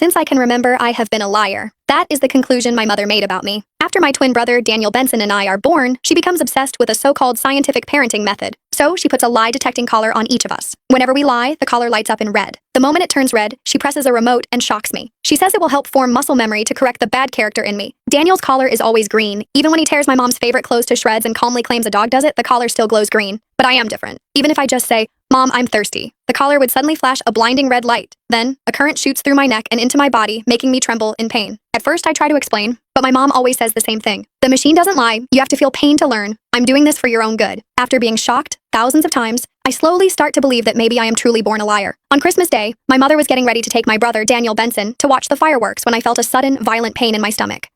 Since I can remember, I have been a liar. That is the conclusion my mother made about me. After my twin brother, Daniel Benson, and I are born, she becomes obsessed with a so-called scientific parenting method. So she puts a lie-detecting collar on each of us. Whenever we lie, the collar lights up in red. The moment it turns red, she presses a remote and shocks me. She says it will help form muscle memory to correct the bad character in me. Daniel's collar is always green. Even when he tears my mom's favorite clothes to shreds and calmly claims a dog does it, the collar still glows green. But I am different. Even if I just say, "Mom, I'm thirsty," the collar would suddenly flash a blinding red light. Then, a current shoots through my neck and into my body, making me tremble in pain. At first, I try to explain, but my mom always says the same thing. The machine doesn't lie. You have to feel pain to learn. I'm doing this for your own good. After being shocked thousands of times, I slowly start to believe that maybe I am truly born a liar. On Christmas Day, my mother was getting ready to take my brother, Daniel Benson, to watch the fireworks when I felt a sudden, violent pain in my stomach.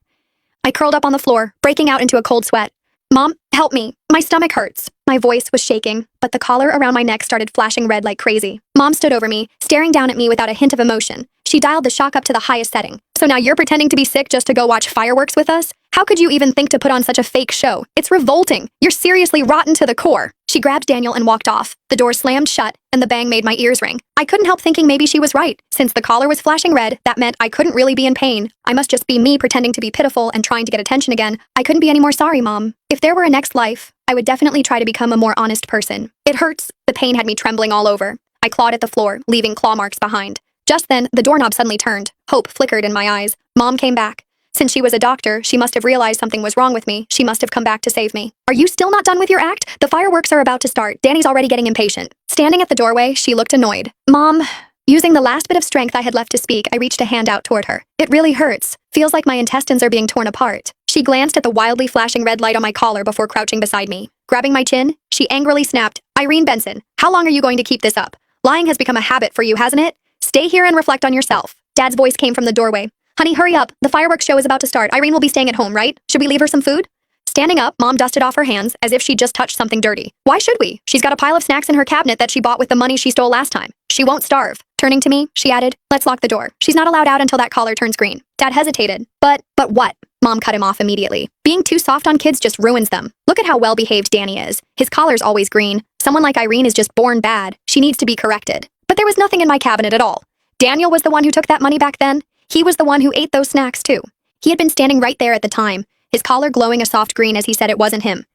I curled up on the floor, breaking out into a cold sweat. "Mom, help me. My stomach hurts." My voice was shaking, but the collar around my neck started flashing red like crazy. Mom stood over me, staring down at me without a hint of emotion. She dialed the shock up to the highest setting. "So now you're pretending to be sick just to go watch fireworks with us? How could you even think to put on such a fake show? It's revolting. You're seriously rotten to the core." She grabbed Daniel and walked off. The door slammed shut, and the bang made my ears ring. I couldn't help thinking maybe she was right. Since the collar was flashing red, that meant I couldn't really be in pain. I must just be me pretending to be pitiful and trying to get attention again. I couldn't be any more sorry, Mom. If there were a next life, I would definitely try to become a more honest person. It hurts. The pain had me trembling all over. I clawed at the floor, leaving claw marks behind. Just then, the doorknob suddenly turned. Hope flickered in my eyes. Mom came back. Since she was a doctor, she must have realized something was wrong with me. She must have come back to save me. "Are you still not done with your act? The fireworks are about to start. Danny's already getting impatient." Standing at the doorway, she looked annoyed. "Mom." Using the last bit of strength I had left to speak, I reached a hand out toward her. "It really hurts. Feels like my intestines are being torn apart." She glanced at the wildly flashing red light on my collar before crouching beside me. Grabbing my chin, she angrily snapped, "Irene Benson, how long are you going to keep this up? Lying has become a habit for you, hasn't it? Stay here and reflect on yourself." Dad's voice came from the doorway. "Honey, hurry up. The fireworks show is about to start. Irene will be staying at home, right? Should we leave her some food?" Standing up, Mom dusted off her hands as if she'd just touched something dirty. "Why should we? She's got a pile of snacks in her cabinet that she bought with the money she stole last time. She won't starve." Turning to me, she added, "Let's lock the door. She's not allowed out until that collar turns green." Dad hesitated. But what?" Mom cut him off immediately. "Being too soft on kids just ruins them. Look at how well-behaved Danny is. His collar's always green. Someone like Irene is just born bad. She needs to be corrected." But there was nothing in my cabinet at all. Daniel was the one who took that money back then. He was the one who ate those snacks too. He had been standing right there at the time, his collar glowing a soft green as he said it wasn't him.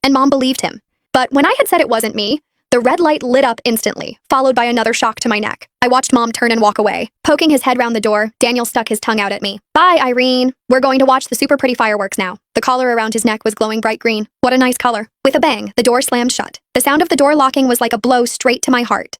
And Mom believed him. But when I had said it wasn't me, the red light lit up instantly, followed by another shock to my neck. I watched Mom turn and walk away. Poking his head round the door, Daniel stuck his tongue out at me. "Bye, Irene. We're going to watch the super pretty fireworks now." The collar around his neck was glowing bright green. What a nice color. With a bang, the door slammed shut. The sound of the door locking was like a blow straight to my heart.